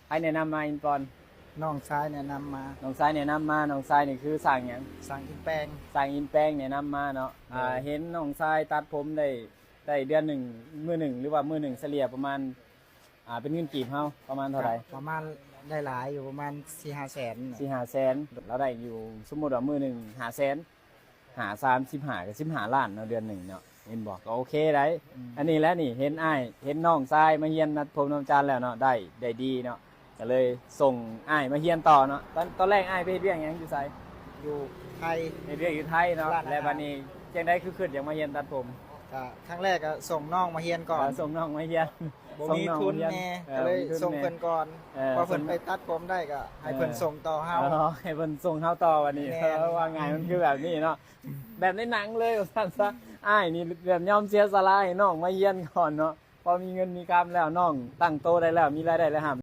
ใครแนะนำมาอินก่อนน้องชายแนะนำมาน้องชายแนะนำมาน้องชายนี่คือสั่งหยังสั่งอินแปลงสั่งอินแปลงแนะนำมาเนาะเห็นน้องชายตัดผมได้เดือนหนึ่งมื้อหนึ่งหรือว่ามื้อหนึ่งเฉลี่ยประมาณเป็นเงินกีบเฮาประมาณเท่าไหร่ประมาณได้หลายอยู่ประมาณ 4-5 แสน4-5 แสนเราได้อยู่สมมุติว่ามื้อหนึ่ง5 แสน35กับ15ล้านเนาะเดือนหนึ่งเนาะเห็นบอกก็โอเคได้อันนี้แล้วนี่เห็นอ้ายเห็นน้องชายมาเฮียนนัดผมน้ำจานแล้วเนาะได้ดีเนาะก็เลยส่งอ้ายมาเฮียนต่อเนาะตอนแรกอ้ายไปเฮ็ดเวียกหยังอยู่ไสอยู่ไทยเฮ็ดเวียกอยู่ไทยเนาะแล้วบัดนี้จังได๋คือขึ้นอยากมาเฮียนตัดผมก็ครั้งแรกก็ส่งน้องมาเฮียนก่อนส่งน้องมาเฮียนบ่มีทุนแน่ก็เลยส่งเพิ่นก่อนพอเพิ่นไปตัดผมได้ก็ให้เพิ่นส่งต่อเฮาให้เพิ่นส่งเฮาต่อวันนี้ว่าไงมันคือแบบนี้เนาะแบบในหนังเลยว่าซั่นซะอ้ายนี่แบบยอมเสียสละให้น้องมาเฮียนก่อนเนาะพอมีเงินมีกำแล้วน้องตั้งโตได้แล้วมีรายได้แล้วหา